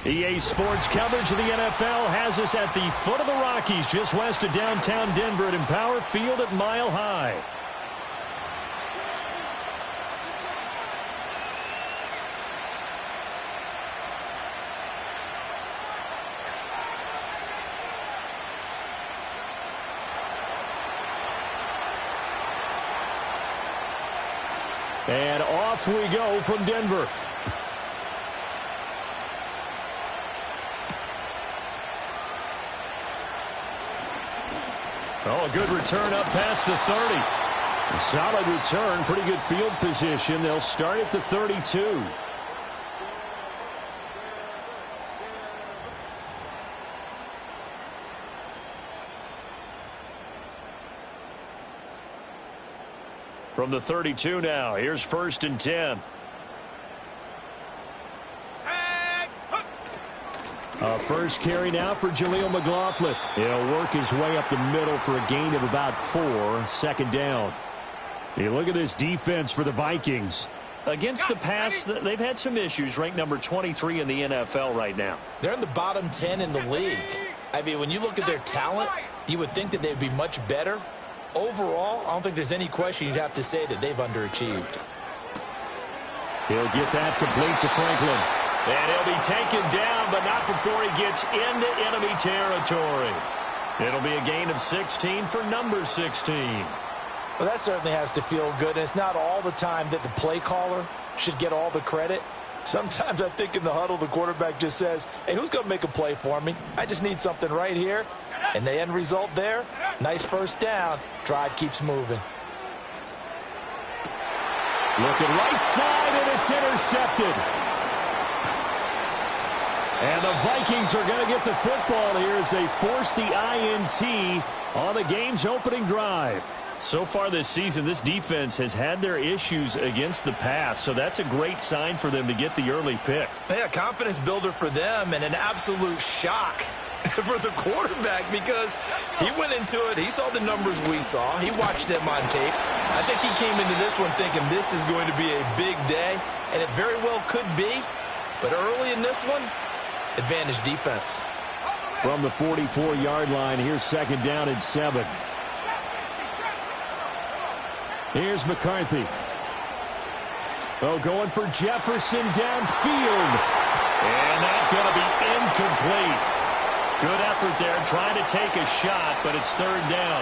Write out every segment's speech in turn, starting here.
EA Sports coverage of the NFL has us at the foot of the Rockies, just west of downtown Denver at Empower Field at Mile High. And off we go from Denver. Oh, a good return up past the 30. A solid return, pretty good field position. They'll start at the 32. From the 32 now, here's 1st and 10. First carry now for Jaleel McLaughlin. He'll work his way up the middle for a gain of about 4, 2nd down. Hey, look at this defense for the Vikings. Against the pass, they've had some issues, ranked number 23 in the NFL right now. They're in the bottom 10 in the league. I mean, when you look at their talent, you would think that they'd be much better. Overall, I don't think there's any question you'd have to say that they've underachieved. He'll get that complete to Franklin. And he'll be taken down, but not before he gets into enemy territory. It'll be a gain of 16 for number 16. Well, that certainly has to feel good. And it's not all the time that the play caller should get all the credit. Sometimes I think in the huddle, the quarterback just says, hey, who's going to make a play for me? I just need something right here. And the end result there, nice 1st down. Drive keeps moving. Looking right side, and it's intercepted. And the Vikings are going to get the football here as they force the INT on the game's opening drive. So far this season, this defense has had their issues against the pass, so that's a great sign for them to get the early pick. Yeah, confidence builder for them and an absolute shock for the quarterback because he went into it. He saw the numbers we saw. He watched them on tape. I think he came into this one thinking this is going to be a big day, and it very well could be. But early in this one, advantage defense. From the 44-yard line, here's 2nd down and 7. Here's McCarthy. Oh, going for Jefferson downfield. And that's going to be incomplete. Good effort there, trying to take a shot, but it's 3rd down.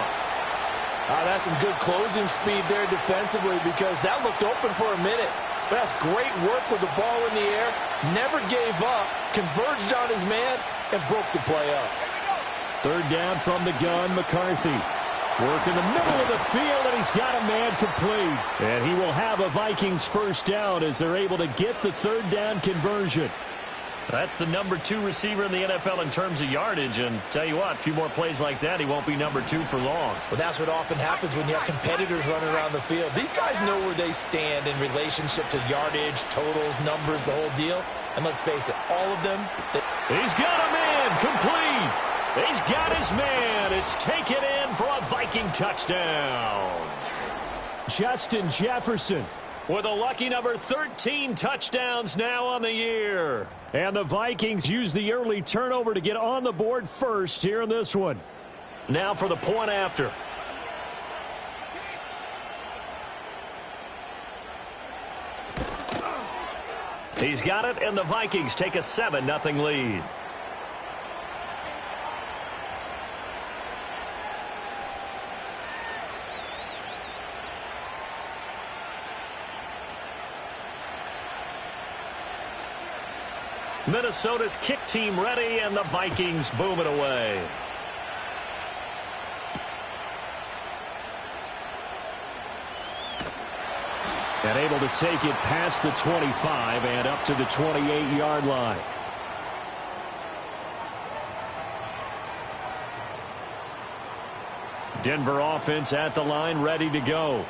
That's some good closing speed there defensively because that looked open for a minute. But that's great work with the ball in the air. Never gave up, converged on his man, and broke the play up. 3rd down from the gun, McCarthy. Work in the middle of the field, and he's got a man complete. And he will have a Vikings 1st down as they're able to get the 3rd down conversion. That's the number 2 receiver in the NFL in terms of yardage. And tell you what, a few more plays like that, he won't be number 2 for long. Well, that's what often happens when you have competitors running around the field. These guys know where they stand in relationship to yardage, totals, numbers, the whole deal. And let's face it, all of them. He's got a man complete. He's got his man. It's taken in for a Viking touchdown. Justin Jefferson with a lucky number 13 touchdowns now on the year. And the Vikings use the early turnover to get on the board first here in this one. Now for the point after. He's got it, and the Vikings take a 7-0 lead. Minnesota's kick team ready, and the Vikings boom it away. And able to take it past the 25 and up to the 28-yard line. Denver offense at the line, ready to go.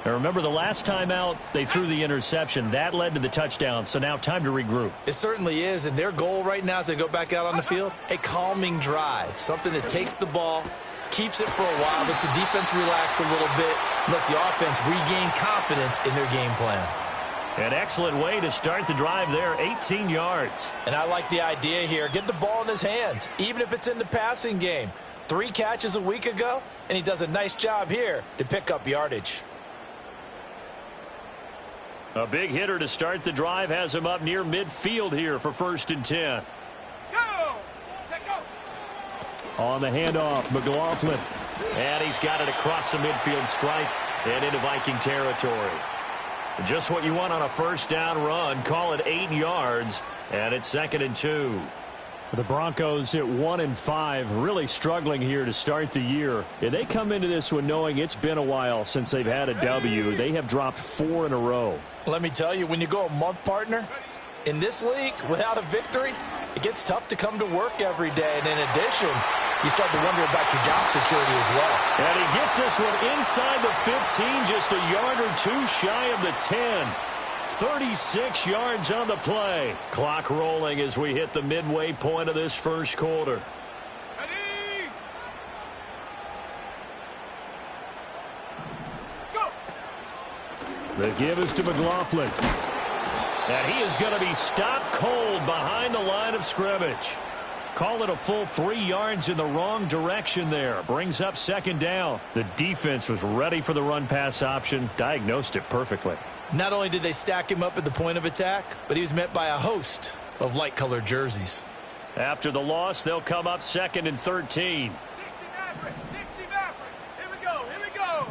Now remember, the last time out, they threw the interception. That led to the touchdown, so now time to regroup. It certainly is, and their goal right now as they go back out on the field, a calming drive, something that takes the ball, keeps it for a while, lets the defense relax a little bit, and lets the offense regain confidence in their game plan. An excellent way to start the drive there, 18 yards. And I like the idea here. Get the ball in his hands, even if it's in the passing game. 3 catches a week ago, and he does a nice job here to pick up yardage. A big hitter to start the drive has him up near midfield here for 1st and 10. Go! On the handoff, McLaughlin. And he's got it across the midfield stripe and into Viking territory. Just what you want on a 1st down run. Call it 8 yards, and it's 2nd and 2. The Broncos at 1-5, really struggling here to start the year. And they come into this one knowing it's been a while since they've had a W. They have dropped 4 in a row. Let me tell you, when you go a month, partner, in this league, without a victory, it gets tough to come to work every day. And in addition, you start to wonder about your job security as well. And he gets this one inside the 15, just a yard or 2 shy of the 10. 36 yards on the play. Clock rolling as we hit the midway point of this 1st quarter. Ready? Go! The give is to McLaughlin. And he is going to be stopped cold behind the line of scrimmage. Call it a full 3 yards in the wrong direction there. Brings up 2nd down. The defense was ready for the run-pass option. Diagnosed it perfectly. Not only did they stack him up at the point of attack, but he was met by a host of light-colored jerseys. After the loss, they'll come up 2nd and 13. 60 Maverick! 60 Maverick! Here we go! Here we go!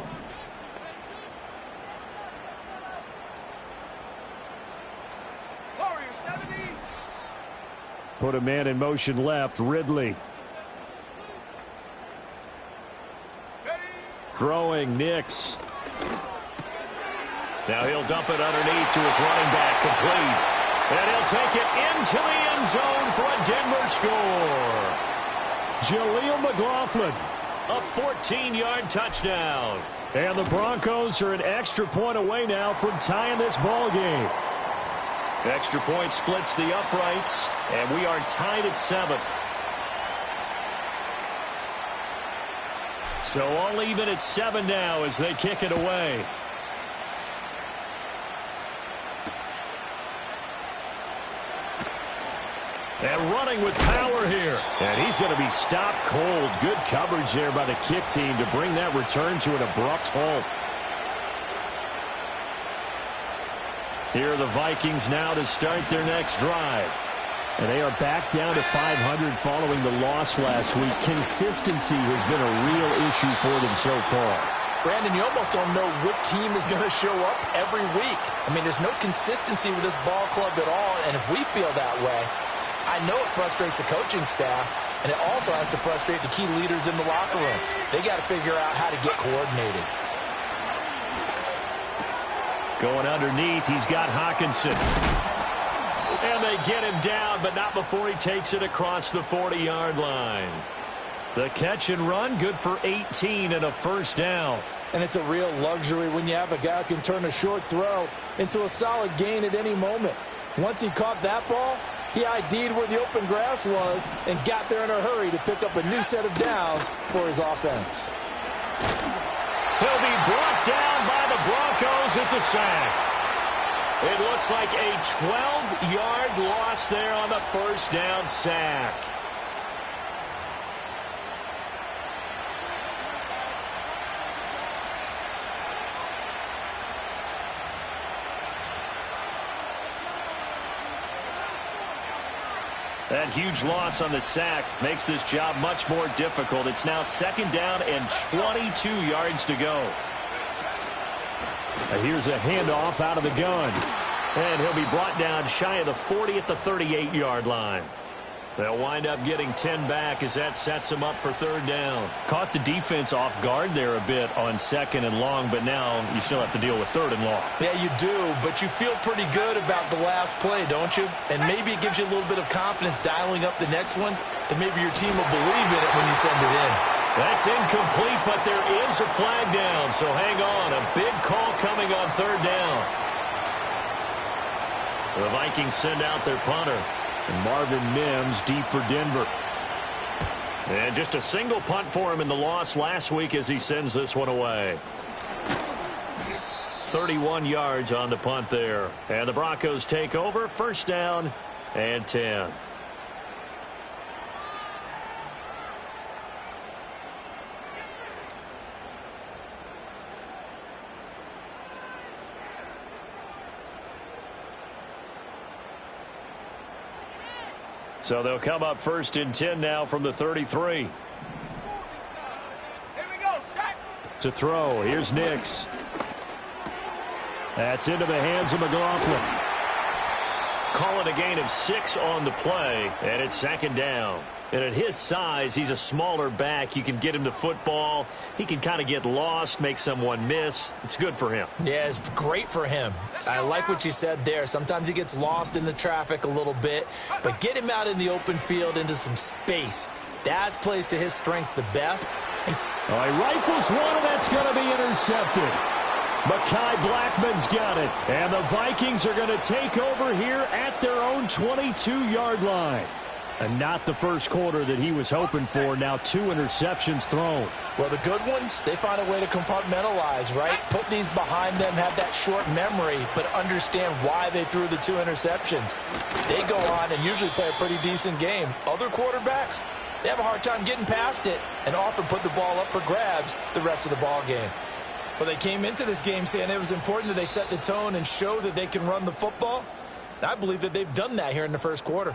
Warrior 70! Put a man in motion left. Ridley. Ready? Throwing Nix. Now he'll dump it underneath to his running back. Complete. And he'll take it into the end zone for a Denver score. Jaleel McLaughlin. A 14-yard touchdown. And the Broncos are an extra point away now from tying this ball game. Extra point splits the uprights, and we are tied at 7. So all even at 7 now as they kick it away. And running with power here. And he's going to be stopped cold. Good coverage there by the kick team to bring that return to an abrupt halt. Here are the Vikings now to start their next drive. And they are back down to 500 following the loss last week. Consistency has been a real issue for them so far. Brandon, you almost don't know what team is going to show up every week. I mean, there's no consistency with this ball club at all, and if we feel that way, I know it frustrates the coaching staff, and it also has to frustrate the key leaders in the locker room. They got to figure out how to get coordinated. Going underneath, he's got Hawkinson. And they get him down, but not before he takes it across the 40-yard line. The catch and run, good for 18 and a 1st down. And it's a real luxury when you have a guy who can turn a short throw into a solid gain at any moment. Once he caught that ball, he ID'd where the open grass was and got there in a hurry to pick up a new set of downs for his offense. He'll be brought down by the Broncos. It's a sack. It looks like a 12-yard loss there on the 1st down sack. That huge loss on the sack makes this job much more difficult. It's now 2nd down and 22 yards to go. And here's a handoff out of the gun. And he'll be brought down shy of the 40 at the 38-yard line. They'll wind up getting 10 back as that sets them up for 3rd down. Caught the defense off guard there a bit on 2nd and long, but now you still have to deal with 3rd and long. Yeah, you do, but you feel pretty good about the last play, don't you? And maybe it gives you a little bit of confidence dialing up the next one that maybe your team will believe in it when you send it in. That's incomplete, but there is a flag down, so hang on. A big call coming on 3rd down. The Vikings send out their punter. And Marvin Mims deep for Denver. And just a single punt for him in the loss last week as he sends this one away. 31 yards on the punt there. And the Broncos take over, first down and 10. So they'll come up first and 10 now from the 33. Here we go, sack. To throw, here's Nix. That's into the hands of McLaughlin. Call it a gain of 6 on the play, and it's second down. And at his size, he's a smaller back. You can get him the football. He can kind of get lost, make someone miss. It's good for him. Yeah, it's great for him. I like what you said there. Sometimes he gets lost in the traffic a little bit, but get him out in the open field into some space. That plays to his strengths the best. All right, rifles one, and that's going to be intercepted. Mekhi Blackman's got it, and the Vikings are going to take over here at their own 22-yard line. And not the first quarter that he was hoping for. Now 2 interceptions thrown. Well, the good ones, they find a way to compartmentalize, right? Put these behind them, have that short memory, but understand why they threw the 2 interceptions. They go on and usually play a pretty decent game. Other quarterbacks, they have a hard time getting past it and often put the ball up for grabs the rest of the ball game. Well, they came into this game saying it was important that they set the tone and show that they can run the football. And I believe that they've done that here in the first quarter.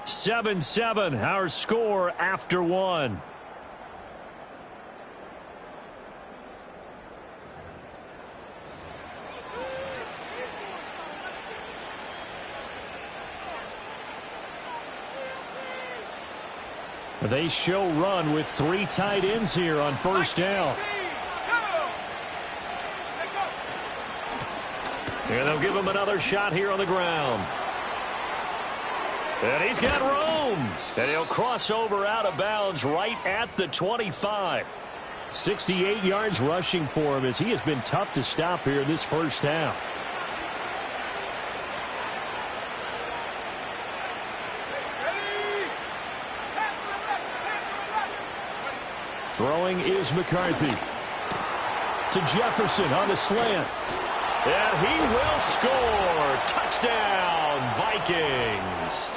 7-7, our score after 1. They show run with 3 tight ends here on first down. And they'll give him another shot here on the ground. And he's got room. And he'll cross over out of bounds right at the 25. 68 yards rushing for him as he has been tough to stop here in this first half. Throwing is McCarthy. To Jefferson on the slant. And he will score. Touchdown, Vikings.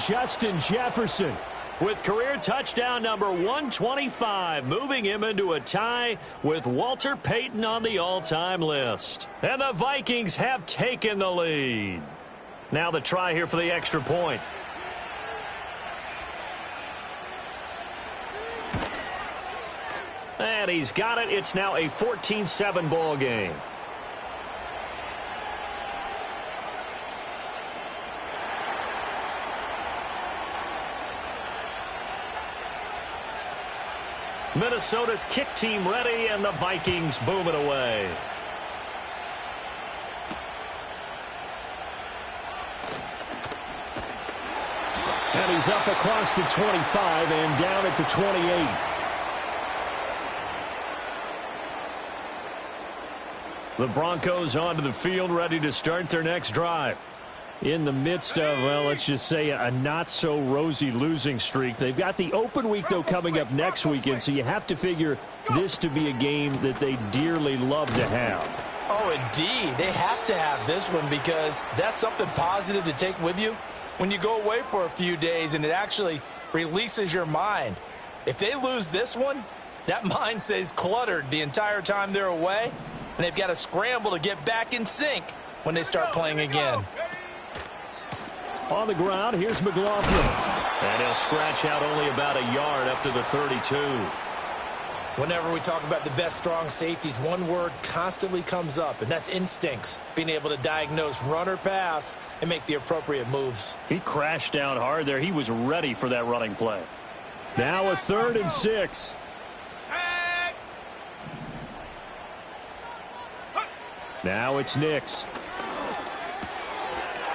Justin Jefferson with career touchdown number 125, moving him into a tie with Walter Payton on the all-time list. And the Vikings have taken the lead. Now the try here for the extra point. And he's got it. It's now a 14-7 ball game. Minnesota's kick team ready, and the Vikings boom it away. And he's up across the 25 and down at the 28. The Broncos onto the field, ready to start their next drive. In the midst of, well, let's just say a not-so-rosy losing streak. They've got the open week, though, coming up next weekend, so you have to figure this to be a game that they dearly love to have. Oh, indeed. They have to have this one because that's something positive to take with you when you go away for a few days, and it actually releases your mind. If they lose this one, that mind stays cluttered the entire time they're away, and they've got to scramble to get back in sync when they start playing again. On the ground, here's McLaughlin. And he'll scratch out only about a yard up to the 32. Whenever we talk about the best strong safeties, one word constantly comes up, and that's instincts. Being able to diagnose run or pass and make the appropriate moves. He crashed down hard there. He was ready for that running play. Now a 3rd and 6. Now it's Nix.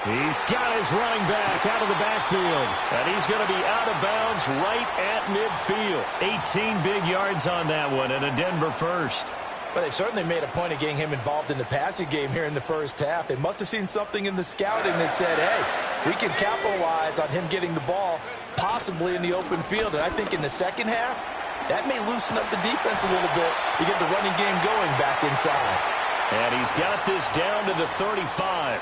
He's got his running back out of the backfield. And he's going to be out of bounds right at midfield. 18 big yards on that one, and a Denver first. But they certainly made a point of getting him involved in the passing game here in the first half. They must have seen something in the scouting that said, hey, we can capitalize on him getting the ball, possibly in the open field. And I think in the second half, that may loosen up the defense a little bit to get the running game going back inside. And he's got this down to the 35.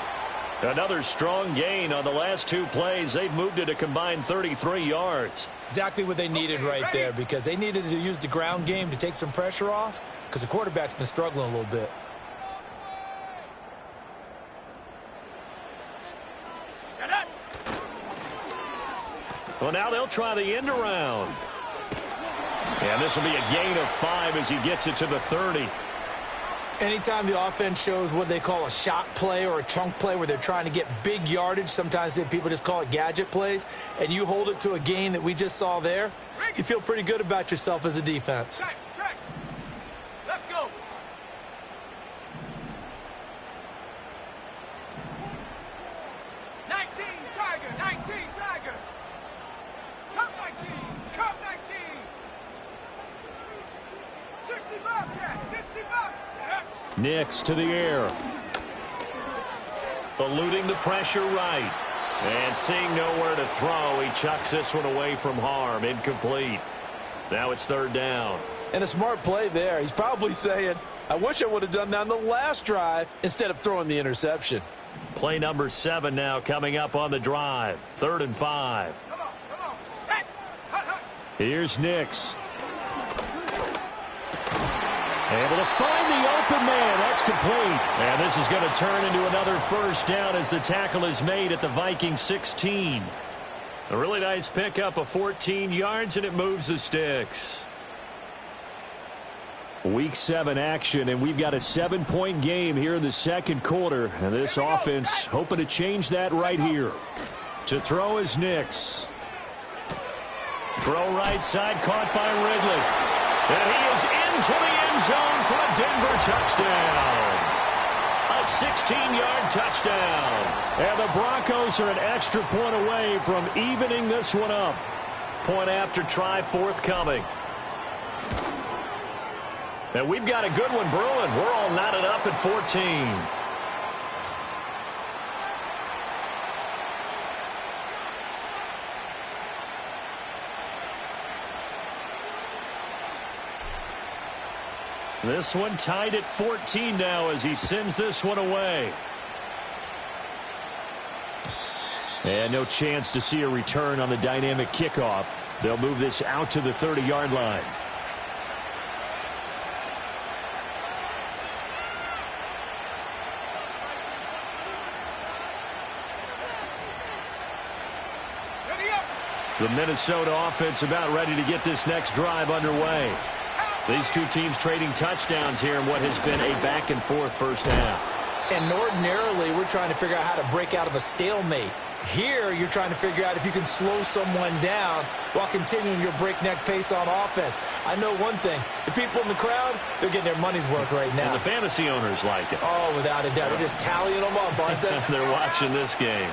Another strong gain on the last two plays. They've moved it a combined 33 yards. Exactly what they needed right there, because they needed to use the ground game to take some pressure off, because the quarterback's been struggling a little bit. Well, now they'll try the end around. And this will be a gain of 5 as he gets it to the 30. Anytime the offense shows what they call a shot play or a chunk play where they're trying to get big yardage, sometimes people just call it gadget plays, and you hold it to a gain that we just saw there, you feel pretty good about yourself as a defense. Check. Let's go. Tiger. 19, Tiger. Cup 19. 60 Bobcat. 60 Bobcat. Nix to the air. Eluding the pressure right. And seeing nowhere to throw, he chucks this one away from harm. Incomplete. Now it's third down. And a smart play there. He's probably saying, I wish I would have done that on the last drive instead of throwing the interception. Play number 7 now coming up on the drive. 3rd and 5. Come on. Set. Hut. Here's Nix. Able to find the open man. That's complete. And this is going to turn into another first down as the tackle is made at the Vikings 16. A really nice pickup of 14 yards, and it moves the sticks. Week 7 action, and we've got a 7-point game here in the second quarter. And this offense hoping to change that right here. To throw is Nix. Throw right side, caught by Ridley. And he is into the end zone for a Denver touchdown. A 16-yard touchdown. And the Broncos are an extra point away from evening this one up. Point after try forthcoming. And we've got a good one brewing. We're all knotted up at 14. This one tied at 14 now as he sends this one away. And no chance to see a return on the dynamic kickoff. They'll move this out to the 30-yard line. The Minnesota offense about ready to get this next drive underway. These two teams trading touchdowns here in what has been a back-and-forth first half. And ordinarily, we're trying to figure out how to break out of a stalemate. Here, you're trying to figure out if you can slow someone down while continuing your breakneck pace on offense. I know one thing. The people in the crowd, they're getting their money's worth right now. And the fantasy owners like it. Oh, without a doubt. They're just tallying them up, aren't they? They're watching this game.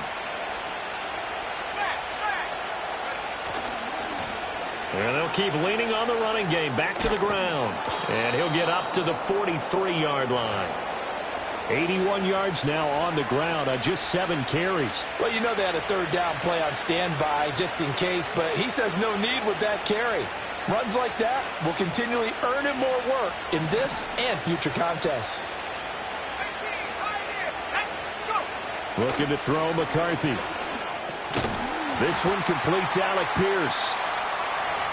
And they'll keep leaning on the running game. Back to the ground. And he'll get up to the 43-yard line. 81 yards now on the ground on just 7 carries. Well, you know they had a third down play on standby just in case, but he says no need with that carry. Runs like that will continually earn him more work in this and future contests. Looking to throw McCarthy. This one completes Alec Pierce.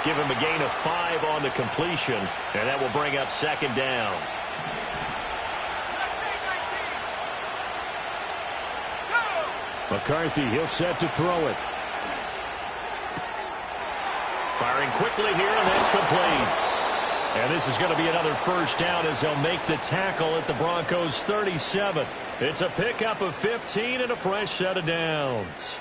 Give him a gain of 5 on the completion, and that will bring up second down. McCarthy, he'll set to throw it. Firing quickly here, and that's complete. And this is going to be another first down as they'll make the tackle at the Broncos 37. It's a pickup of 15 and a fresh set of downs.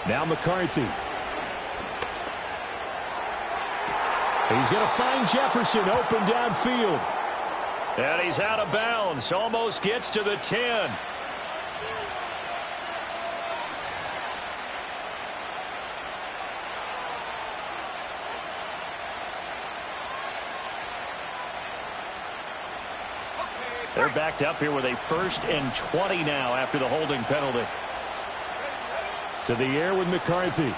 Now McCarthy. He's going to find Jefferson open downfield. And he's out of bounds. Almost gets to the 10. They're backed up here with a 1st and 20 now after the holding penalty. To the air with McCarthy.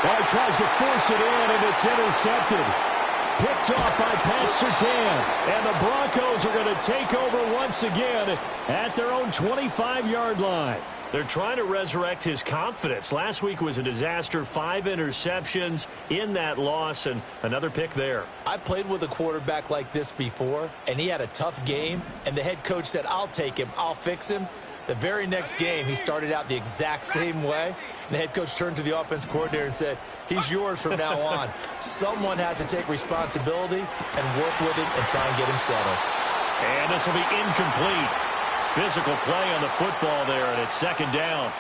Well, he tries to force it in, and it's intercepted. Picked off by Pat Surtain. And the Broncos are going to take over once again at their own 25-yard line. They're trying to resurrect his confidence. Last week was a disaster. 5 interceptions in that loss, and another pick there. I played with a quarterback like this before, and he had a tough game, and the head coach said, I'll take him, I'll fix him. The very next game, he started out the exact same way, and the head coach turned to the offense coordinator and said, he's yours from now on. Someone has to take responsibility and work with him and try and get him settled. And this will be incomplete. Physical play on the football there, and it's 2nd down.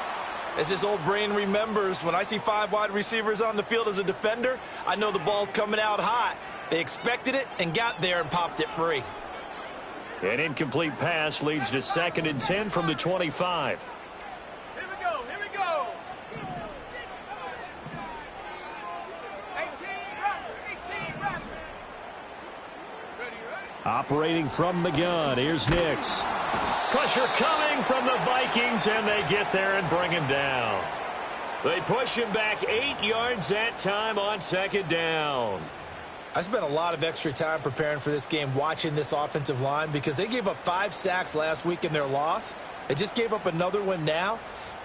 As his old brain remembers, when I see 5 wide receivers on the field as a defender, I know the ball's coming out hot. They expected it and got there and popped it free. An incomplete pass leads to 2nd and 10 from the 25. Here we go, here we go. 18 rapid. Ready. Operating from the gun, here's Nix. Pressure coming from the Vikings, and they get there and bring him down. They push him back 8 yards that time on 2nd down. I spent a lot of extra time preparing for this game watching this offensive line because they gave up 5 sacks last week in their loss. They just gave up another one now.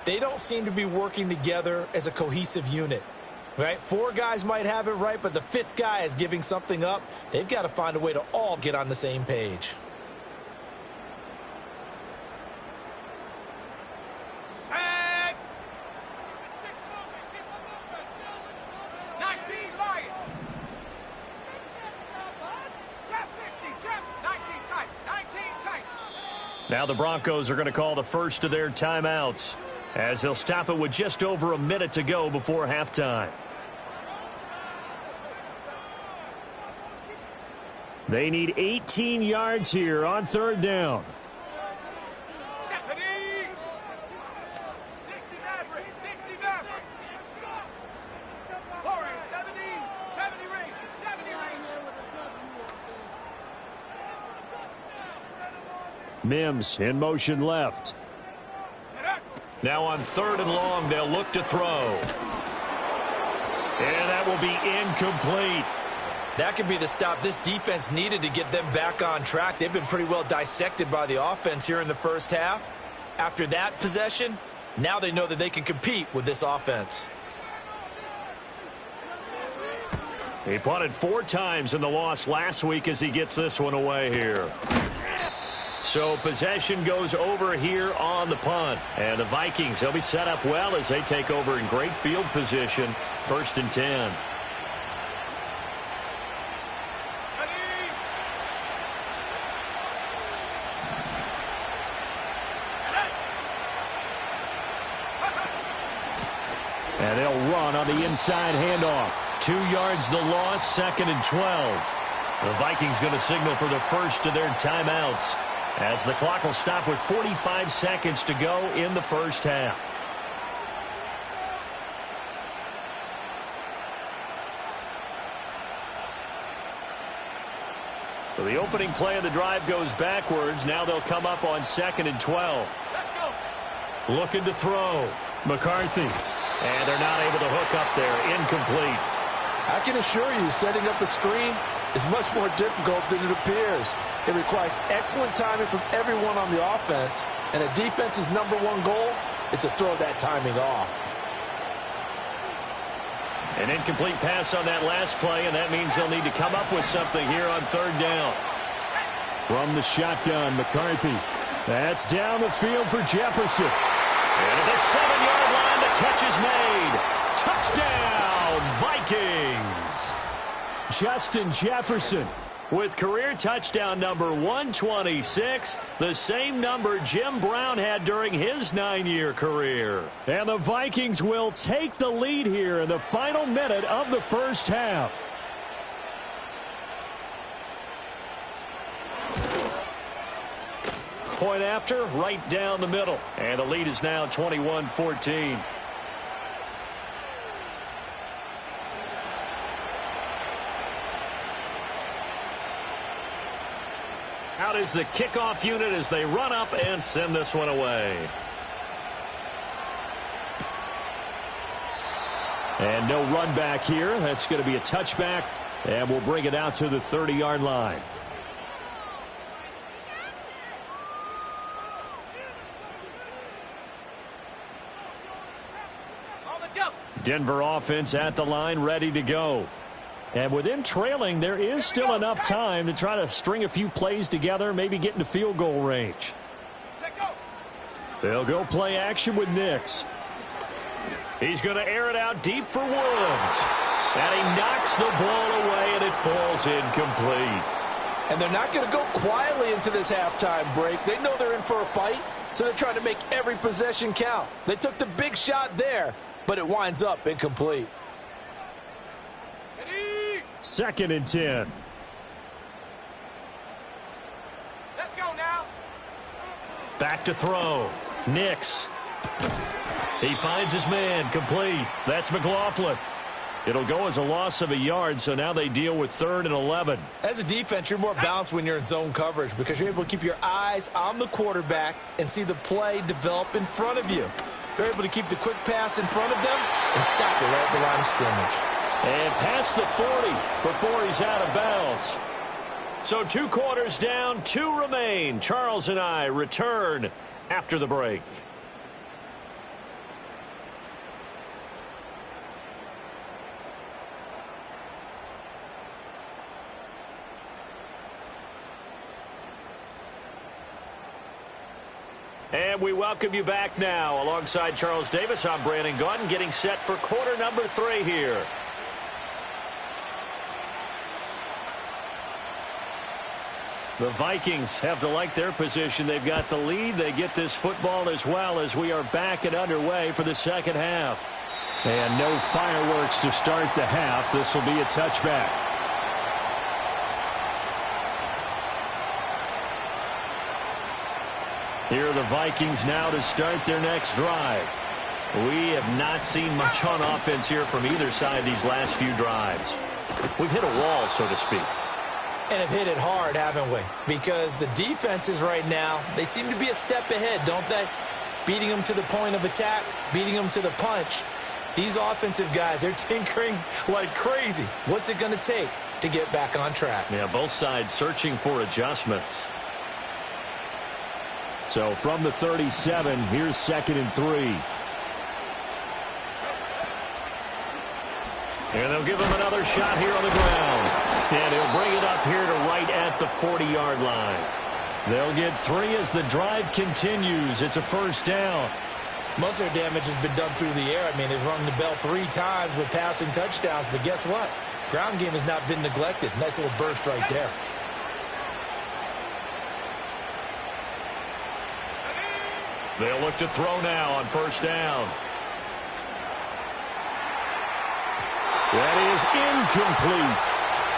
They don't seem to be working together as a cohesive unit. Right? 4 guys might have it right, but the 5th guy is giving something up. They've got to find a way to all get on the same page. Set. 19 Lion. Trap 60, trap 19 tight, 19 tight. Now the Broncos are going to call the first of their timeouts, as they'll stop it with just over a minute to go before halftime. They need 18 yards here on 3rd down. 60 Maverick. Warriors, 70 range, 70 range. Mims in motion left. Now on 3rd and long, they'll look to throw. And that will be incomplete. That could be the stop this defense needed to get them back on track. They've been pretty well dissected by the offense here in the first half. After that possession, now they know that they can compete with this offense. He punted 4 times in the loss last week as he gets this one away here. So possession goes over here on the punt. And the Vikings, they'll be set up well as they take over in great field position. 1st and 10. And they'll run on the inside handoff. 2 yards the loss, 2nd and 12. The Vikings going to signal for the first of their timeouts, as the clock will stop with 45 seconds to go in the first half. So the opening play of the drive goes backwards. Now they'll come up on 2nd and 12. Let's go. Looking to throw. McCarthy. And they're not able to hook up there. Incomplete. I can assure you, setting up a screen is much more difficult than it appears. It requires excellent timing from everyone on the offense, and a defense's #1 goal is to throw that timing off. An incomplete pass on that last play, and that means they'll need to come up with something here on 3rd down. From the shotgun, McCarthy. That's down the field for Jefferson. And at the 7-yard line, the catch is made. Touchdown, Vikings! Justin Jefferson with career touchdown number 126, the same number Jim Brown had during his 9-year career. And the Vikings will take the lead here in the final minute of the first half. point after, right down the middle. And the lead is now 21-14. Out is the kickoff unit as they run up and send this one away. And no run back here. That's going to be a touchback, and we'll bring it out to the 30-yard line. Denver offense at the line, ready to go. And with them trailing, there is still enough time to try to string a few plays together, maybe get into field goal range. They'll go play action with Nix. He's going to air it out deep for Woods. And he knocks the ball away, and it falls incomplete. And they're not going to go quietly into this halftime break. They know they're in for a fight, so they're trying to make every possession count. They took the big shot there, but it winds up incomplete. 2nd and 10. Let's go now. Back to throw. Nix. He finds his man. Complete. That's McLaughlin. It'll go as a loss of a yard, so now they deal with 3rd and 11. As a defense, you're more balanced when you're in zone coverage because you're able to keep your eyes on the quarterback and see the play develop in front of you. You're able to keep the quick pass in front of them and stop it right at the line of scrimmage. And past the 40 before he's out of bounds. So 2 quarters down, 2 remain. Charles and I return after the break. And we welcome you back now. Alongside Charles Davis, I'm Brandon Gaudin, getting set for quarter number 3 here. The Vikings have to like their position. They've got the lead. They get this football as well as we are back and underway for the second half. And no fireworks to start the half. This will be a touchback. Here are the Vikings now to start their next drive. We have not seen much on offense here from either side these last few drives. We've hit a wall, so to speak. And have hit it hard, haven't we? Because the defenses right now, they seem to be a step ahead, don't they? Beating them to the point of attack, beating them to the punch. These offensive guys, they're tinkering like crazy. What's it going to take to get back on track? Yeah, both sides searching for adjustments. So from the 37, here's 2nd and 3. And they'll give him another shot here on the ground. And he'll bring it up here to right at the 40-yard line. They'll get 3 as the drive continues. It's a first down. Most of their damage has been done through the air. I mean, they've rung the bell 3 times with passing touchdowns. But guess what? Ground game has not been neglected. Nice little burst right there. They'll look to throw now on first down. That is incomplete.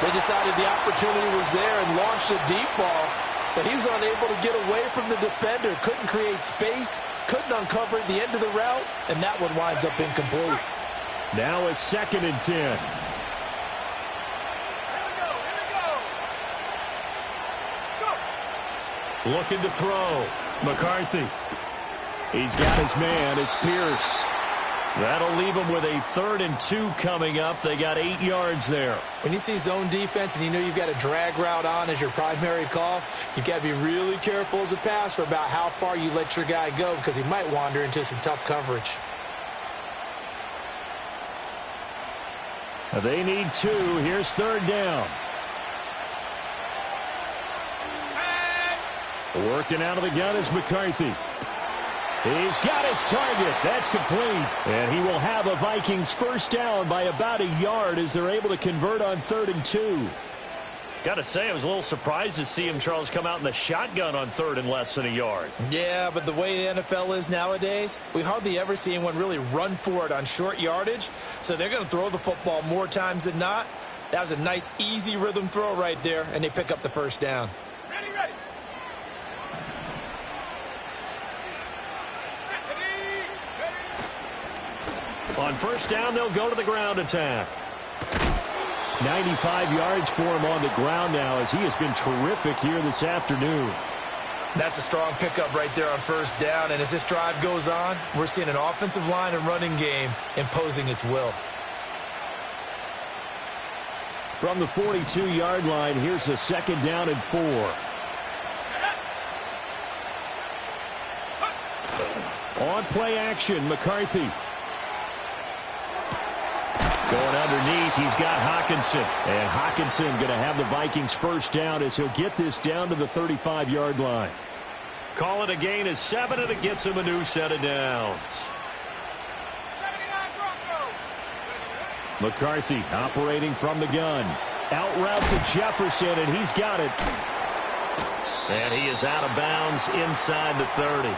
They decided the opportunity was there and launched a deep ball, but he was unable to get away from the defender. Couldn't create space, couldn't uncover the end of the route, and that one winds up incomplete. Now a 2nd and 10. Here we go. Looking to throw. McCarthy. He's got his man. It's Pierce. That'll leave him with a 3rd and 2 coming up. They got 8 yards there. When you see zone defense and you know you've got a drag route on as your primary call, you've got to be really careful as a passer about how far you let your guy go because he might wander into some tough coverage. They need 2. Here's 3rd down. Working out of the gun is McCarthy. He's got his target. That's complete. And he will have a Vikings first down by about a yard as they're able to convert on 3rd and 2. Got to say, I was a little surprised to see him, Charles, come out in the shotgun on 3rd and less than a yard. Yeah, but the way the NFL is nowadays, we hardly ever see anyone really run for it on short yardage. So they're going to throw the football more times than not. That was a nice, easy rhythm throw right there, and they pick up the first down. Ready, ready. On first down, they'll go to the ground attack. 95 yards for him on the ground now as he has been terrific here this afternoon. That's a strong pickup right there on first down. And as this drive goes on, we're seeing an offensive line and running game imposing its will. From the 42-yard line, here's a second down and 4. On play action, McCarthy. Going underneath, he's got Hockenson. And Hockenson going to have the Vikings first down as he'll get this down to the 35-yard line. Call it a gain of 7, and it gets him a new set of downs. 79 Broncos. McCarthy operating from the gun. Out route to Jefferson, and he's got it. And he is out of bounds inside the 30.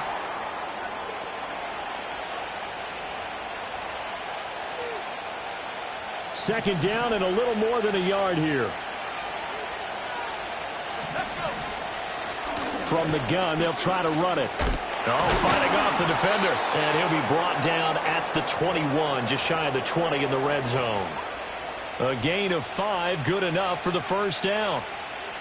Second down and a little more than a yard here. From the gun, they'll try to run it. Oh, fighting off the defender. And he'll be brought down at the 21, just shy of the 20 in the red zone. A gain of 5, good enough for the first down.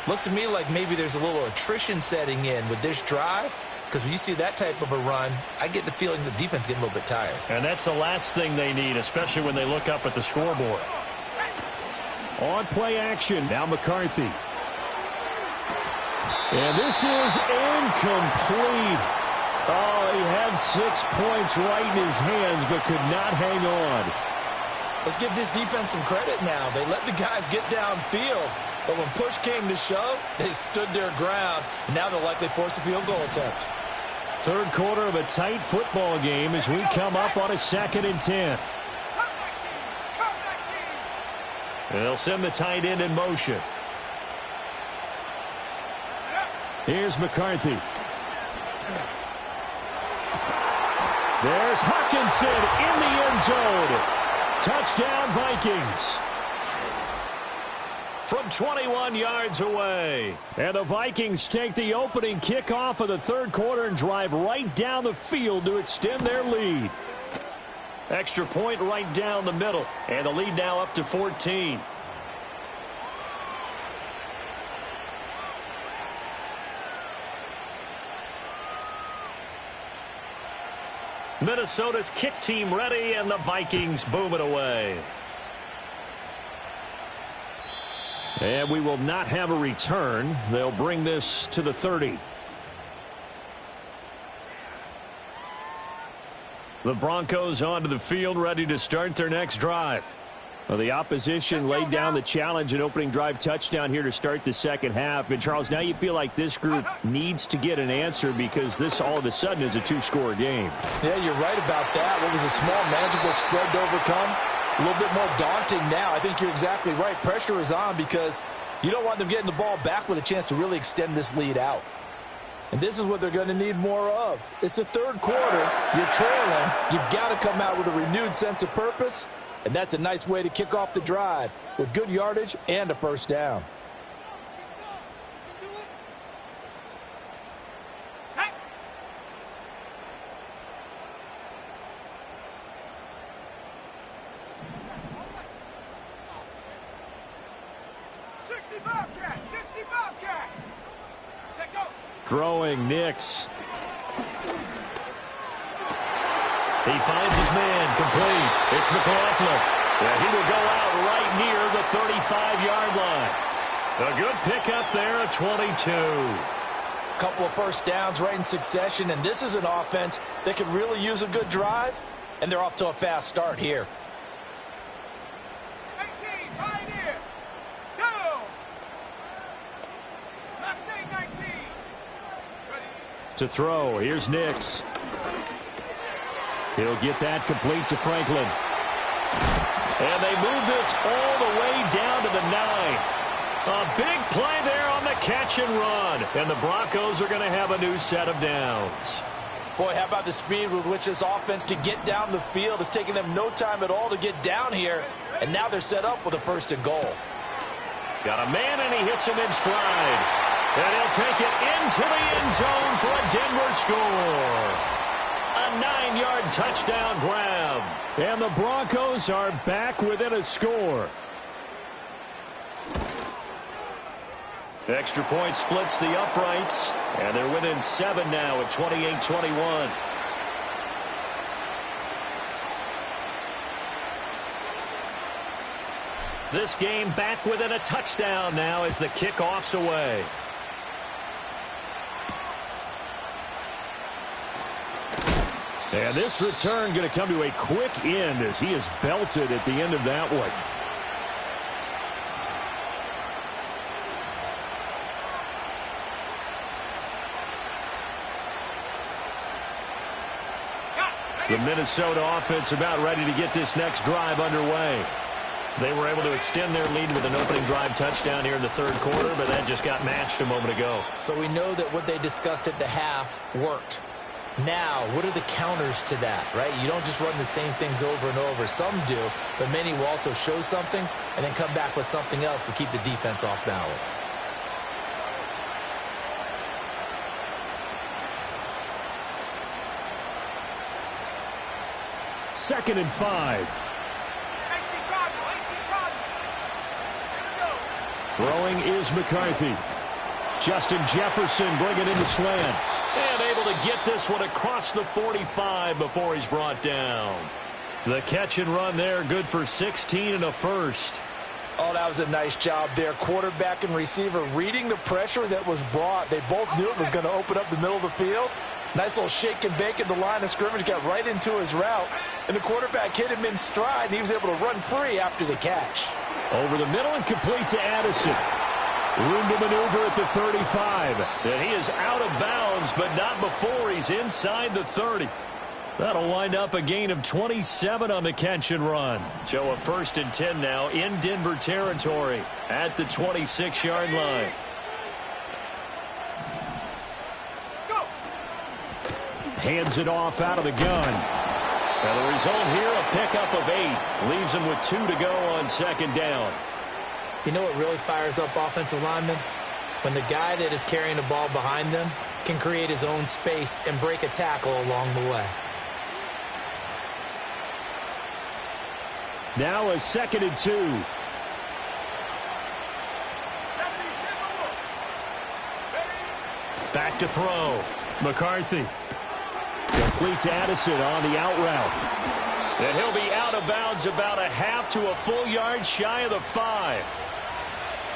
Looks to me like maybe there's a little attrition setting in with this drive. Because when you see that type of a run, I get the feeling the defense is getting a little bit tired. And that's the last thing they need, especially when they look up at the scoreboard. On play action, now McCarthy. And this is incomplete. Oh, he had 6 points right in his hands, but could not hang on. Let's give this defense some credit now. They let the guys get downfield. But when push came to shove, they stood their ground. And now they'll likely force a field goal attempt. Third quarter of a tight football game as we come up on a 2nd and 10. They'll send the tight end in motion. Here's McCarthy. There's Hockenson in the end zone. Touchdown, Vikings. From 21 yards away. And the Vikings take the opening kickoff of the third quarter and drive right down the field to extend their lead. Extra point right down the middle. And the lead now up to 14. Minnesota's kick team ready, and the Vikings boom it away. And we will not have a return. They'll bring this to the 30. The Broncos onto the field, ready to start their next drive. Well, the opposition laid down the challenge and opening drive touchdown here to start the second half. And, Charles, now you feel like this group needs to get an answer because this all of a sudden is a 2-score game. Yeah, you're right about that. What was a small, manageable spread to overcome? A little bit more daunting now. I think you're exactly right. Pressure is on because you don't want them getting the ball back with a chance to really extend this lead out. And this is what they're going to need more of. It's the third quarter. You're trailing. You've got to come out with a renewed sense of purpose. And that's a nice way to kick off the drive with good yardage and a first down. Set. 60 Bobcat, 60 Bobcat. Take go. Throwing Nix. He finds his man, complete. It's McLaughlin. And he will go out right near the 35-yard line. A good pickup there at 22. Couple of first downs right in succession, and this is an offense that could really use a good drive, and they're off to a fast start here. 18, Pioneer. Go. Mustang 19. Ready. To throw, here's Nix. He'll get that complete to Franklin. And they move this all the way down to the 9. A big play there on the catch and run. And the Broncos are going to have a new set of downs. Boy, how about the speed with which this offense can get down the field? It's taken them no time at all to get down here. And now they're set up with a 1st and goal. Got a man, and he hits him in stride. And he'll take it into the end zone for a Denver score. A 9-yard touchdown grab. And the Broncos are back within a score. Extra point splits the uprights, and they're within 7 now at 28-21. This game back within a touchdown now as the kickoff's away. And this return going to come to a quick end as he is belted at the end of that one. The Minnesota offense about ready to get this next drive underway. They were able to extend their lead with an opening drive touchdown here in the third quarter, but that just got matched a moment ago. So we know that what they discussed at the half worked. Now, what are the counters to that, right? You don't just run the same things over and over. Some do, but many will also show something and then come back with something else to keep the defense off balance. Second and 5. Throwing is McCarthy. Justin Jefferson bringing in the slant. And able to get this one across the 45 before he's brought down. The catch and run there, good for 16 and a first. Oh, that was a nice job there. Quarterback and receiver reading the pressure that was brought. They both knew it was going to open up the middle of the field. Nice little shake and bake at the line of scrimmage, got right into his route. And the quarterback hit him in stride, and he was able to run free after the catch. Over the middle and complete to Addison. Room to maneuver at the 35. And he is out of bounds, but not before he's inside the 30. That'll wind up a gain of 27 on the catch and run. So a 1st and 10 now in Denver territory at the 26-yard line. Hands it off out of the gun. And the result here, a pickup of 8. Leaves him with 2 to go on second down. You know what really fires up offensive linemen? When the guy that is carrying the ball behind them can create his own space and break a tackle along the way. Now a 2nd and 2. Back to throw. McCarthy. Complete to Addison on the out route. And he'll be out of bounds about a half to a full yard shy of the 5.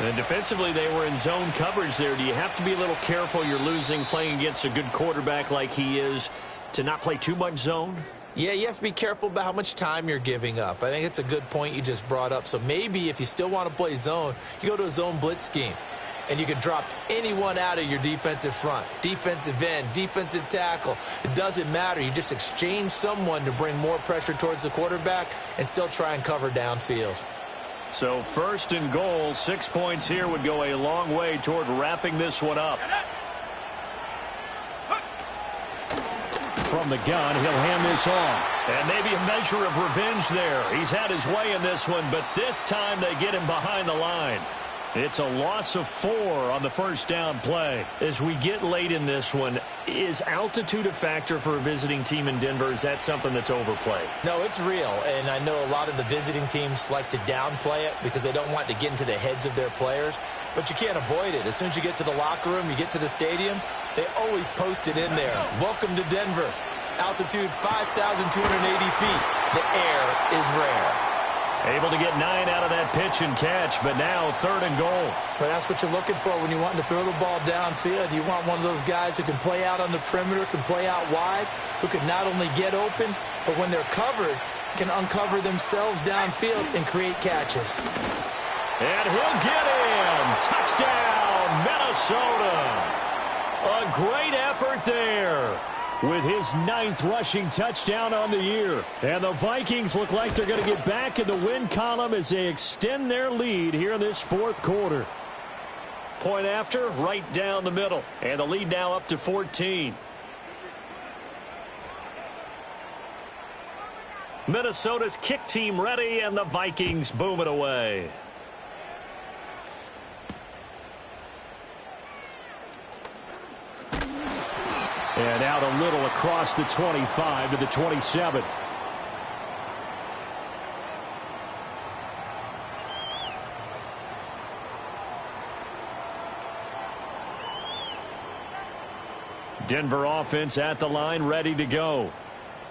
And defensively, they were in zone coverage there. Do you have to be a little careful? You're losing playing against a good quarterback like he is to not play too much zone? Yeah, you have to be careful about how much time you're giving up. I think it's a good point you just brought up. So maybe if you still want to play zone, you go to a zone blitz scheme. And you can drop anyone out of your defensive front. Defensive end, defensive tackle. It doesn't matter. You just exchange someone to bring more pressure towards the quarterback and still try and cover downfield. So 1st and goal, 6 points here would go a long way toward wrapping this one up. From the gun, he'll hand this off. And maybe a measure of revenge there. He's had his way in this one, but this time they get him behind the line. It's a loss of 4 on the first down play. As we get late in this one, is altitude a factor for a visiting team in Denver? Is that something that's overplayed? No, it's real, and I know a lot of the visiting teams like to downplay it because they don't want to get into the heads of their players, but you can't avoid it. As soon as you get to the locker room, you get to the stadium, they always post it in there. Welcome to Denver. Altitude 5,280 feet. The air is rare. Able to get 9 out of that pitch and catch, but now 3rd and goal. Well, that's what you're looking for when you want to throw the ball downfield. You want one of those guys who can play out on the perimeter, can play out wide, who can not only get open, but when they're covered, can uncover themselves downfield and create catches. And he'll get in. Touchdown, Minnesota. A great effort there, with his 9th rushing touchdown on the year. And the Vikings look like they're going to get back in the win column as they extend their lead here in this 4th quarter. Point after, right down the middle. And the lead now up to 14. Minnesota's kick team ready, and the Vikings boom it away. And out a little across the 25 to the 27. Denver offense at the line, ready to go.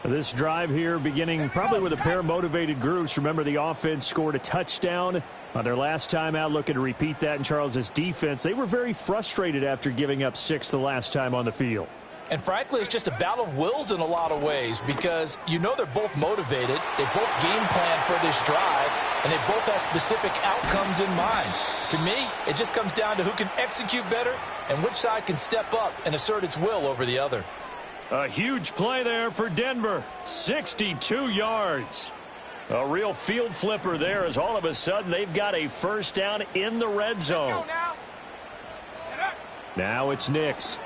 This drive here beginning probably with a pair of motivated groups. Remember, the offense scored a touchdown on their last time out, looking to repeat that in Charles's defense. They were very frustrated after giving up 6 the last time on the field. And frankly, it's just a battle of wills in a lot of ways because you know they're both motivated. They both game plan for this drive, and they both have specific outcomes in mind. To me, it just comes down to who can execute better and which side can step up and assert its will over the other. A huge play there for Denver. 62 yards. A real field flipper there as all of a sudden they've got a first down in the red zone. Now it's Nix.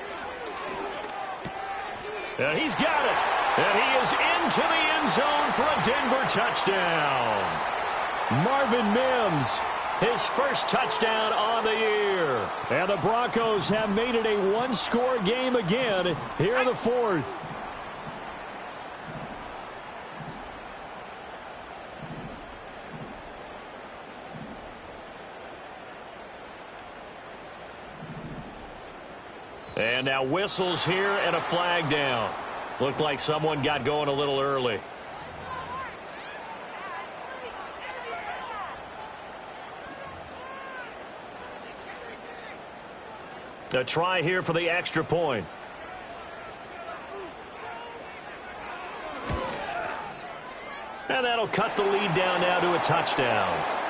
And he's got it. And he is into the end zone for a Denver touchdown. Marvin Mims, his first touchdown on the year. And the Broncos have made it a one-score game again here in the fourth. And now whistles here and a flag down. Looked like someone got going a little early. A try here for the extra point. And that'll cut the lead down now to a touchdown.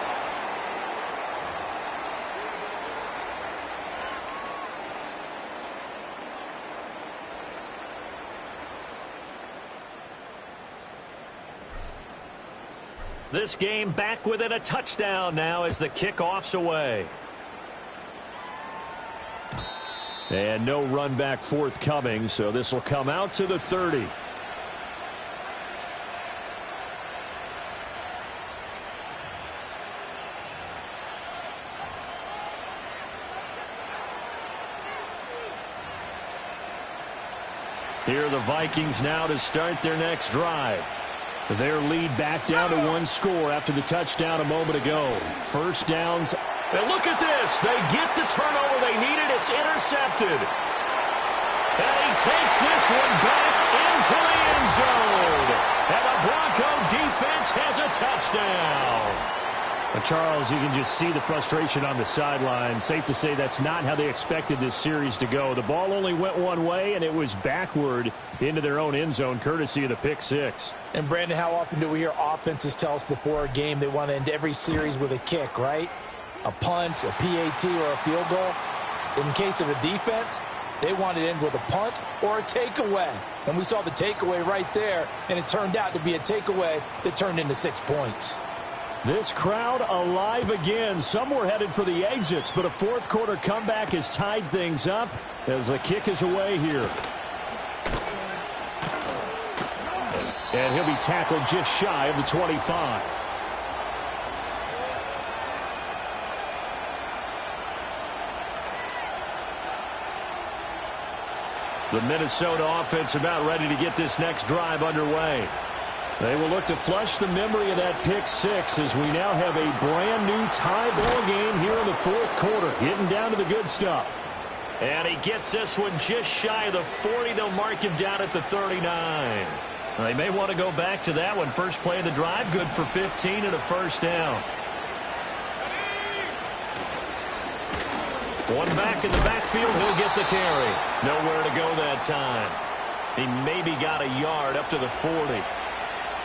This game back within a touchdown now as the kickoff's away. And no run back forthcoming, so this will come out to the 30. Here are the Vikings now to start their next drive. Their lead back down to one score after the touchdown a moment ago. First downs. And look at this. They get the turnover they needed. It's intercepted. And he takes this one back into the end zone. And the Bronco defense has a touchdown. Charles, you can just see the frustration on the sideline. Safe to say that's not how they expected this series to go. The ball only went one way, and it was backward into their own end zone, courtesy of the pick six. And, Brandon, how often do we hear offenses tell us before a game they want to end every series with a kick, right? A punt, a PAT, or a field goal. In case of a defense, they want to end with a punt or a takeaway. And we saw the takeaway right there, and it turned out to be a takeaway that turned into 6 points. This crowd alive again. Some were headed for the exits, but a fourth quarter comeback has tied things up as the kick is away here. And he'll be tackled just shy of the 25. The Minnesota offense about ready to get this next drive underway. They will look to flush the memory of that pick six as we now have a brand new tie ball game here in the fourth quarter, getting down to the good stuff. And he gets this one just shy of the 40. They'll mark him down at the 39. They may want to go back to that one. First play of the drive, good for 15 and a first down. One back in the backfield, he'll get the carry. Nowhere to go that time. He maybe got a yard up to the 40.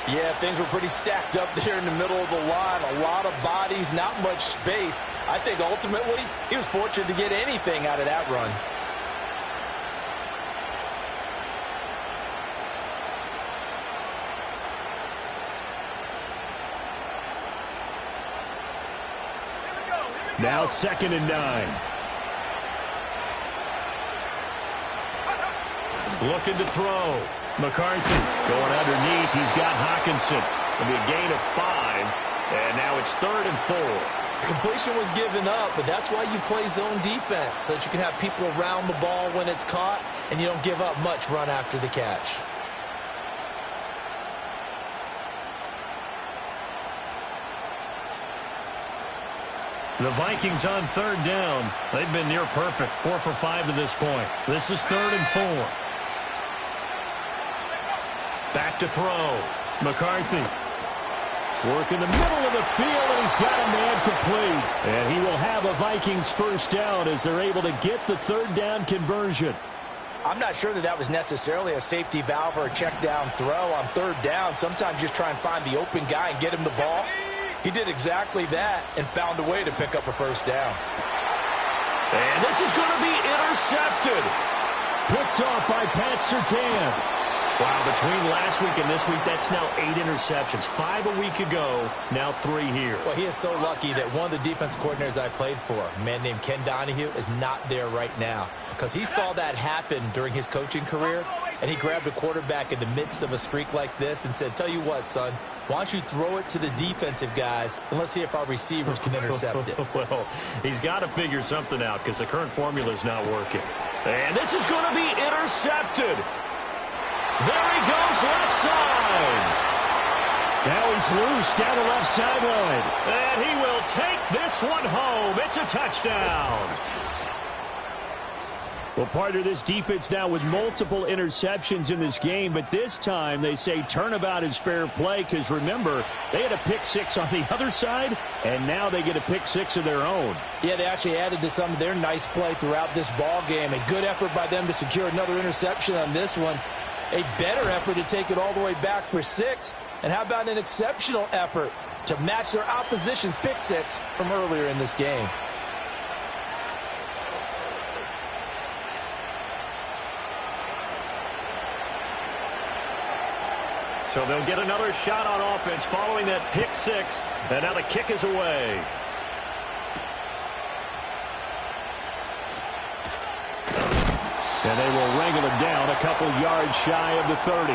Yeah, things were pretty stacked up there in the middle of the line. A lot of bodies, not much space. I think ultimately he was fortunate to get anything out of that run. Now 2nd and 9. Looking to throw. McCarthy going underneath. He's got Hawkinson. It'll be a gain of 5. And now it's 3rd and 4. Completion was given up, but that's why you play zone defense, so that you can have people around the ball when it's caught, and you don't give up much run after the catch. The Vikings on third down. They've been near perfect, 4 for 5 to this point. This is 3rd and 4. Back to throw. McCarthy. Work in the middle of the field, and he's got a man complete. And he will have a Vikings first down as they're able to get the 3rd down conversion. I'm not sure that was necessarily a safety valve or a check down throw on 3rd down. Sometimes just try and find the open guy and get him the ball. He did exactly that and found a way to pick up a first down. And this is going to be intercepted. Picked off by Pat Surtain. Wow, between last week and this week, that's now 8 interceptions. 5 a week ago, now 3 here. Well, he is so lucky that one of the defense coordinators I played for, a man named Ken Donahue, is not there right now. Because he saw that happen during his coaching career, and he grabbed a quarterback in the midst of a streak like this and said, tell you what, son, why don't you throw it to the defensive guys, and let's see if our receivers can intercept it. Well, he's got to figure something out because the current formula is not working. And this is going to be intercepted. There he goes, left side. Now he's loose down the left sideline. And he will take this one home. It's a touchdown. Well, part of this defense now with multiple interceptions in this game, but this time they say turnabout is fair play because, remember, they had a pick 6 on the other side, and now they get a pick 6 of their own. Yeah, they actually added to some of their nice play throughout this ball game. A good effort by them to secure another interception on this one. A better effort to take it all the way back for 6. And how about an exceptional effort to match their opposition's pick 6 from earlier in this game? So they'll get another shot on offense following that pick 6. And now the kick is away. And they will wrangle him down a couple yards shy of the 30.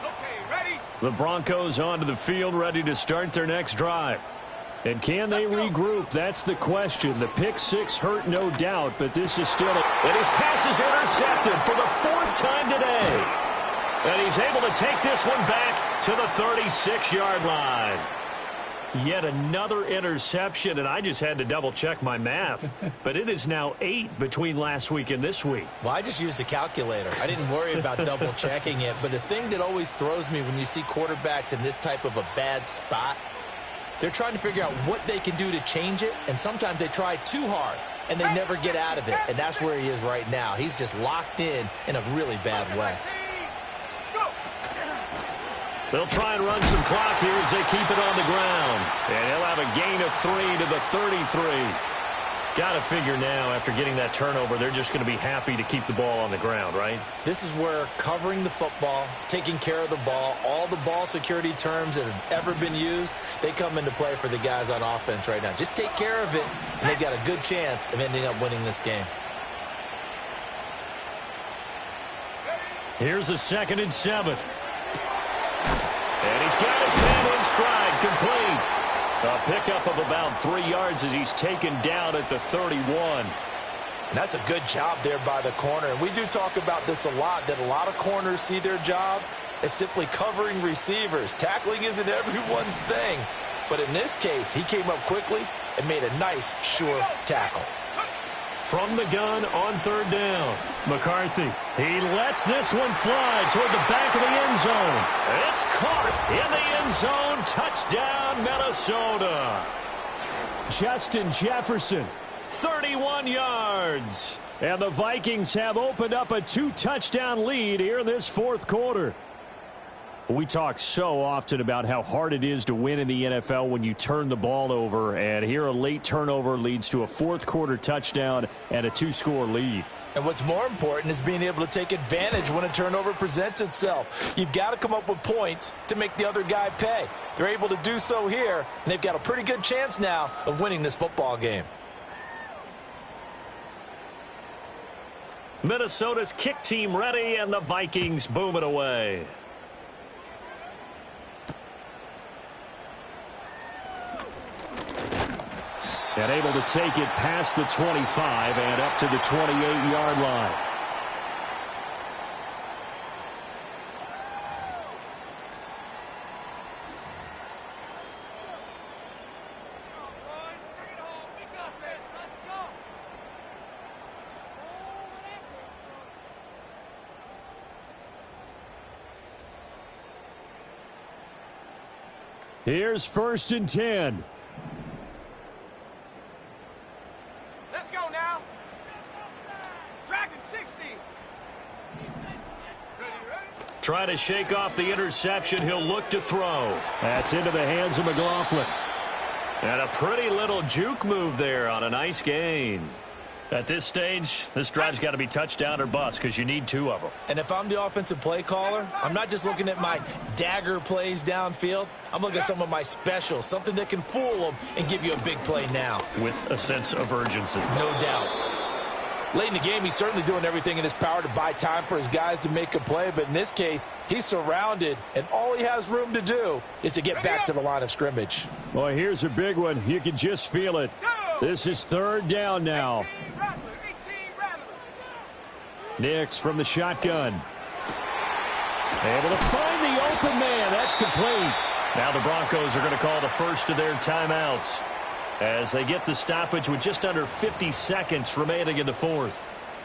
Okay, ready? The Broncos onto the field, ready to start their next drive. And can they regroup? That's the question. The pick 6 hurt, no doubt, but this is still and his pass is intercepted for the 4th time today. And he's able to take this one back to the 36-yard line. Yet another interception, and I just had to double-check my math. But it is now 8 between last week and this week. Well, I just used a calculator. I didn't worry about double-checking it. But the thing that always throws me when you see quarterbacks in this type of a bad spot, they're trying to figure out what they can do to change it, and sometimes they try too hard, and they never get out of it. And that's where he is right now. He's just locked in a really bad way. They'll try and run some clock here as they keep it on the ground. And he'll have a gain of 3 to the 33. Got to figure now, after getting that turnover, they're just going to be happy to keep the ball on the ground, right? This is where covering the football, taking care of the ball, all the ball security terms that have ever been used, they come into play for the guys on offense right now. Just take care of it, and they've got a good chance of ending up winning this game. Here's a 2nd and 7. And he's got his man in stride, complete. A pickup of about 3 yards as he's taken down at the 31. And that's a good job there by the corner. And we do talk about this a lot, that a lot of corners see their job as simply covering receivers. Tackling isn't everyone's thing. But in this case, he came up quickly and made a nice, sure tackle. From the gun on 3rd down, McCarthy. He lets this one fly toward the back of the end zone. It's caught in the end zone. Touchdown, Minnesota. Justin Jefferson, 31 yards. And the Vikings have opened up a 2-touchdown lead here in this 4th quarter. We talk so often about how hard it is to win in the NFL when you turn the ball over, and here a late turnover leads to a 4th quarter touchdown and a 2-score lead. And what's more important is being able to take advantage when a turnover presents itself. You've got to come up with points to make the other guy pay. They're able to do so here, and they've got a pretty good chance now of winning this football game. Minnesota's kick team ready, and the Vikings boom it away. And able to take it past the 25 and up to the 28-yard line. Here's 1st and 10. Let's go now. Dragon 60. Ready? Trying to shake off the interception. He'll look to throw. That's into the hands of McLaughlin. And a pretty little juke move there on a nice gain. At this stage, this drive's got to be touchdown or bust because you need 2 of them. And if I'm the offensive play caller, I'm not just looking at my dagger plays downfield. I'm looking at some of my specials, something that can fool them and give you a big play now. With a sense of urgency. No doubt. Late in the game, he's certainly doing everything in his power to buy time for his guys to make a play. But in this case, he's surrounded, and all he has room to do is to get back to the line of scrimmage. Boy, here's a big one. You can just feel it. This is 3rd down now. Nix from the shotgun. Able to find the open man. That's complete. Now the Broncos are going to call the first of their timeouts as they get the stoppage with just under 50 seconds remaining in the 4th.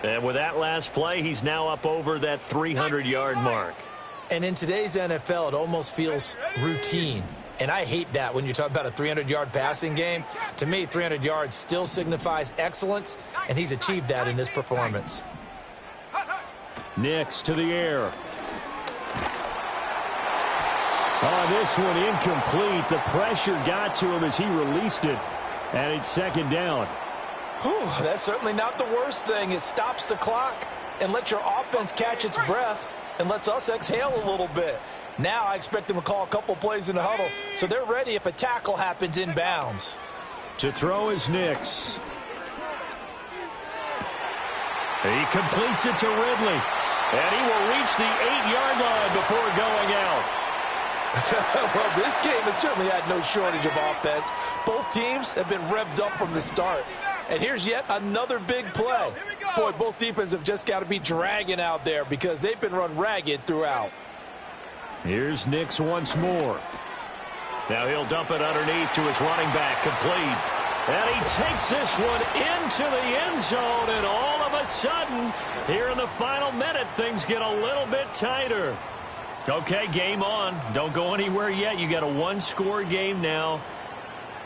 And with that last play, he's now up over that 300-yard mark. And in today's NFL, it almost feels routine. And I hate that when you talk about a 300-yard passing game. To me, 300 yards still signifies excellence, and he's achieved that in this performance. Nix to the air. Oh, this one incomplete. The pressure got to him as he released it. And it's 2nd down. Whew, that's certainly not the worst thing. It stops the clock and lets your offense catch its breath and lets us exhale a little bit. Now I expect them to call a couple plays in the huddle, so they're ready if a tackle happens inbounds. To throw is Nix. He completes it to Ridley. And he will reach the 8-yard line before going out. Well, this game has certainly had no shortage of offense. Both teams have been revved up from the start. And here's yet another big play. Boy, both defenses have just got to be dragging out there because they've been run ragged throughout. Here's Nix once more. Now he'll dump it underneath to his running back, complete. And he takes this one into the end zone, and all of a sudden, here in the final minute, things get a little bit tighter. Okay, game on. Don't go anywhere yet. You got a 1-score game now.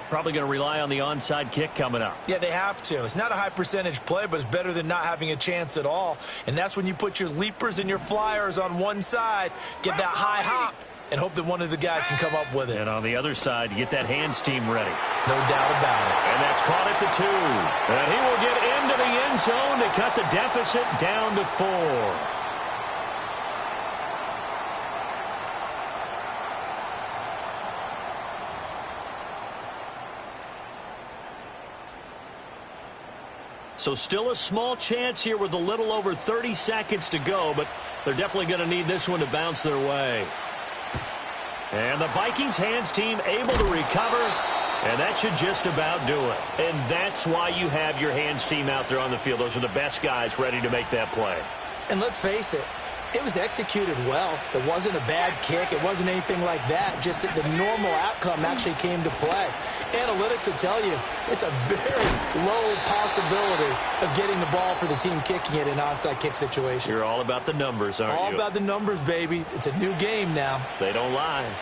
Probably going to rely on the onside kick coming up. Yeah, they have to. It's not a high percentage play, but it's better than not having a chance at all. And that's when you put your leapers and your flyers on one side, get that high hop, and hope that one of the guys can come up with it. And on the other side, you get that hands team ready. No doubt about it. And that's caught at the 2. And he will get into the end zone to cut the deficit down to 4. So still a small chance here with a little over 30 seconds to go, but they're definitely going to need this one to bounce their way. And the Vikings hands team able to recover, and that should just about do it. And that's why you have your hands team out there on the field. Those are the best guys ready to make that play. And let's face it, it was executed well. It wasn't a bad kick. It wasn't anything like that. Just that the normal outcome actually came to play. Analytics will tell you it's a very low possibility of getting the ball for the team kicking it in an onside kick situation. You're all about the numbers, aren't you? All about the numbers, baby. It's a new game now. They don't lie.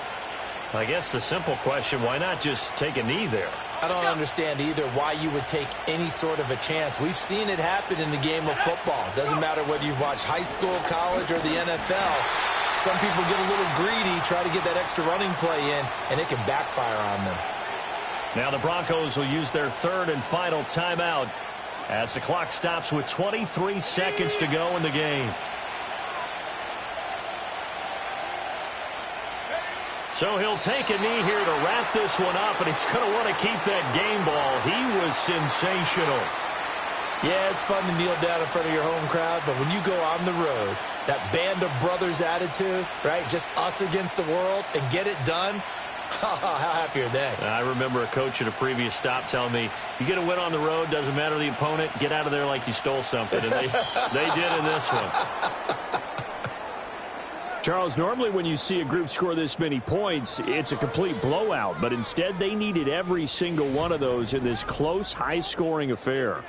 I guess the simple question, why not just take a knee there? I don't understand either why you would take any sort of a chance. We've seen it happen in the game of football. Doesn't matter whether you've watched high school, college, or the NFL. Some people get a little greedy, try to get that extra running play in, and it can backfire on them. Now the Broncos will use their 3rd and final timeout as the clock stops with 23 seconds to go in the game. So he'll take a knee here to wrap this one up, and he's going to want to keep that game ball. He was sensational. Yeah, it's fun to kneel down in front of your home crowd, but when you go on the road, that band of brothers attitude, right, just us against the world, and get it done, how happy are they? I remember a coach at a previous stop telling me, you get a win on the road, doesn't matter the opponent, get out of there like you stole something, and they did in this one. Charles, normally when you see a group score this many points, it's a complete blowout, but instead they needed every single one of those in this close, high-scoring affair.